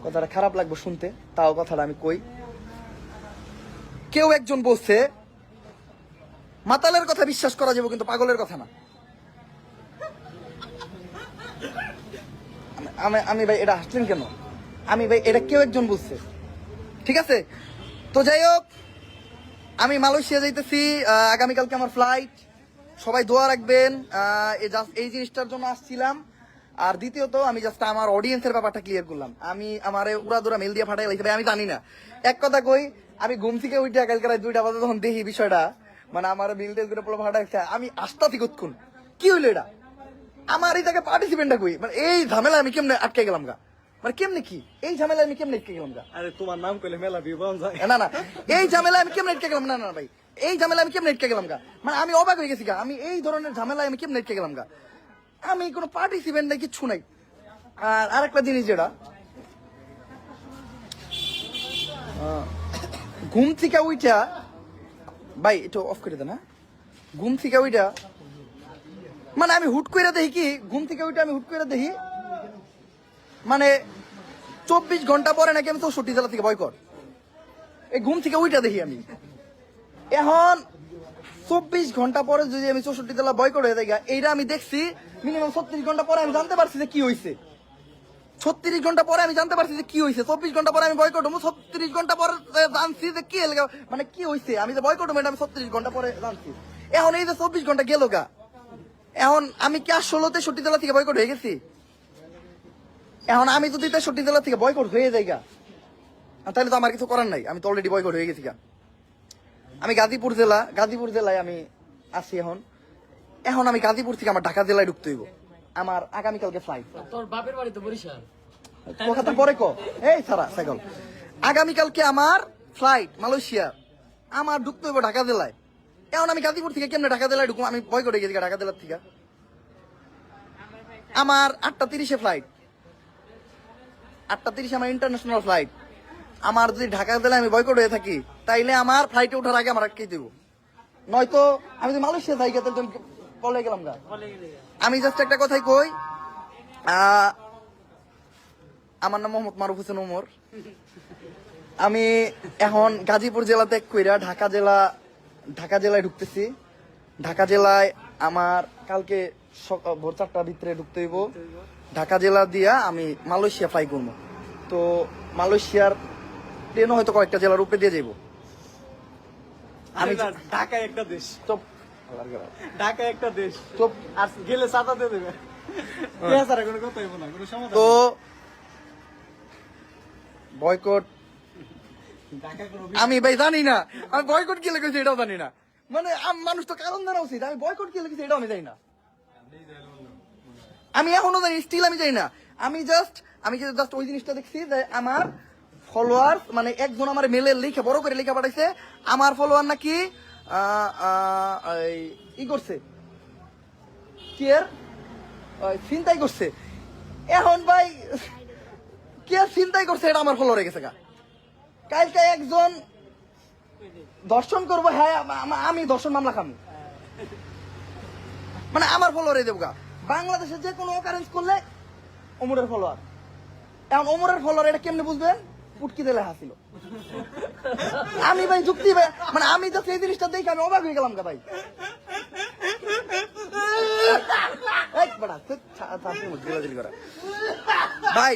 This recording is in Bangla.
কথাটা খারাপ লাগবে শুনতে, তাও কথাটা আমি কই। কেউ একজন বলছে মাতালের কথা বিশ্বাস করা যাবে কিন্তু পাগলের কথা না। আমি ভাই এটা হাসলেন কেন? আমি ভাই এটা কেউ একজন বলছে, ঠিক আছে? তো যাই হোক, আমি মালয়েশিয়া যাইতেছি, আগামীকালকে আমার ফ্লাইট। সবাই দোয়া রাখবেন। এই জিনিসটার জন্য আসছিলাম। আর দ্বিতীয়ত আমি জাস্ট আমার অডিয়েন্সের ব্যাপারটা ক্লিয়ার করলাম। আমি আমার উড়াদুরা মেল দিয়ে ফাটাই লাগছে ভাই, আমি জানি না। এক কথা কই, আমি ঘুম থেকে উঠে কালকে রাত 2টা বাজে যখন দেখি বিষয়টা, মানে আমার মিল টেল করে পোলা ফাটাইছে, আমি আস্তা থেকে উৎকুন কি হইলো এটা, আমার এই জায়গায় পার্টিসিপেন্টটা কই, মানে এই ঝামেলা আমি কেমনে আটকে গেলাম গা, মানে কেমনে কি এই ঝামেলা আমি কেমনে আটকে গেলাম গা? আরে তোমার নাম কইলে মেলা ভিউ পাওয়া যায়। না না, এই ঝামেলা আমি কেমনে আটকে গেলাম? না না ভাই, এই ঝামেলা আমি কেমনে আটকে গেলাম গা? মানে আমি অবাক হয়ে গেছি গা, আমি এই ধরনের ঝামেলা আমি কেমনে আটকে গেলাম গা? আমি কোনো পার্টিসিপেন্ট নাই, কিচ্ছু নাই। আর আরেকটা জিনিস যেটা, ঘুম থেকে উইটা, ভাই একটু অফ করে দেন। ঘুম থেকে উইটা মানে আমি হুট করে দেখি কি, ঘুম থেকে উইটা আমি হুট করে দেখি মানে 24 ঘন্টা পরে নাকি আমি 64 জেলা থেকে বয়কট। এই ঘুম থেকে উইটা দেখি আমি। এখন 24 ঘন্টা পরে যদি আমি 64 জেলা বয়কট হয়ে যাই, এইটা আমি দেখছি মিনিমাম 36 ঘন্টা পরে আমি জানতে পারছি যে কি হয়েছে। 36 ঘন্টা পরে আমি জানতে পারছি যে কি হয়েছে। 24 ঘন্টা পরে আমি বয়কট হবো, 36 ঘন্টা পরে জানছি যে কি মানে কি হয়েছে। আমি যে বয়কট হবো এটা আমি 36 ঘন্টা পরে জানছি। এখন এই যে 24 ঘন্টা গেল গা, এখন আমি কি আর 63 জেলা থেকে বয়কট হয়ে গেছি? এখন আমি যদি 63 জেলা থেকে বয়কট হয়ে যাই গা, তাহলে তো আমার কিছু করার নাই, আমি তো অলরেডি বয়কট হয়ে গেছি গা। আমি গাজীপুর জেলায় আমি আছি এখন। এখন আমি গাজীপুর থেকে আমার ঢাকা জেলায় ঢুকতে হইব। আমার আগামীকালকে ফ্লাইট। তোর বাপের বাড়ি তো বরিশাল। কথা পরে ক, এই সারা সাইকেল। আগামীকালকে আমার ফ্লাইট মালয়েশিয়া, আমার ঢুকতে হইব ঢাকা জেলায়। এখন আমি গাজীপুর থেকে কেমনে ঢাকা জেলায় ঢুকবো? আমি বয়কট হয়ে গেছি ঢাকা জেলার থেকে। আমার 8:30 ফ্লাইট, 8:30 আমার ইন্টারন্যাশনাল ফ্লাইট। আমার যদি ঢাকা জেলায় আমি বয়কট হয়ে থাকি, তাইলে আমার ফ্লাইটে ওঠার আগে আমার আটকে দেবো। নয়তো আমি যদি মালয়েশিয়া যাই তাহলে তুমি পলে গেলাম গা। আমি জাস্ট একটা কথাই কই, আমার নাম মোহাম্মদ মারুফ হোসেন ওমর। আমি এখন গাজীপুর জেলা ত্যাগ কইরা ঢাকা জেলায় ঢুকতেছি। ঢাকা জেলায় আমার কালকে ভোর 4টার ভিতরে ঢুকতে হইব। ঢাকা জেলা দিয়া আমি মালয়েশিয়া ফ্লাই করবো। তো মালয়েশিয়ার ট্রেনও হয়তো কয়েকটা জেলার উপরে দিয়ে যাইব। আমি ঢাকা একটা দেশ, চুপ, ঢাকা একটা দেশ, চুপ। আর গেলে চাঁদা দিয়ে দেবে। স্যার কোনো কথা হইব না, কোনো সমাধান। তো বয়কট ঢাকা কোনো আমি ভাই জানি না, আমি বয়কট কি লেগেছে এটাও জানি না। মানে মানুষ তো কারণ জানা উচিত, আমি বয়কট কি লেগেছে এটাও আমি জানি না। আমি এখনো জানি, স্টিল আমি জানি না। আমি জাস্ট ওই জিনিসটা দেখছি যে আমার ফলোয়ার, মানে একজন আমার মেলের লিখে বড় করে লিখে পাঠাইছে, আমার ফলোয়ার নাকি ই করছে, কি এর চিন্তাই করছে। এখন ভাই কে চিন্তাই করছে এটা আমার ফলোয়ার হয়ে গেছে গা। কালকে একজন দর্শন করবো, হ্যাঁ আমি দর্শন মামলা খামি, মানে আমার ফলোয়ার দেবো গা। বাংলাদেশে যে কোনো অকারেন্স করলে ওমরের ফলোয়ার। এখন ওমরের ফলোয়ার এটা কেমনে বুঝবেন? পুটকি দিলে হাসিল। আমি ভাই যুক্তি ভাই, মানে আমি তো সেই জিনিসটা দেখে আমি অবাক হয়ে গেলাম গা ভাই। ভাই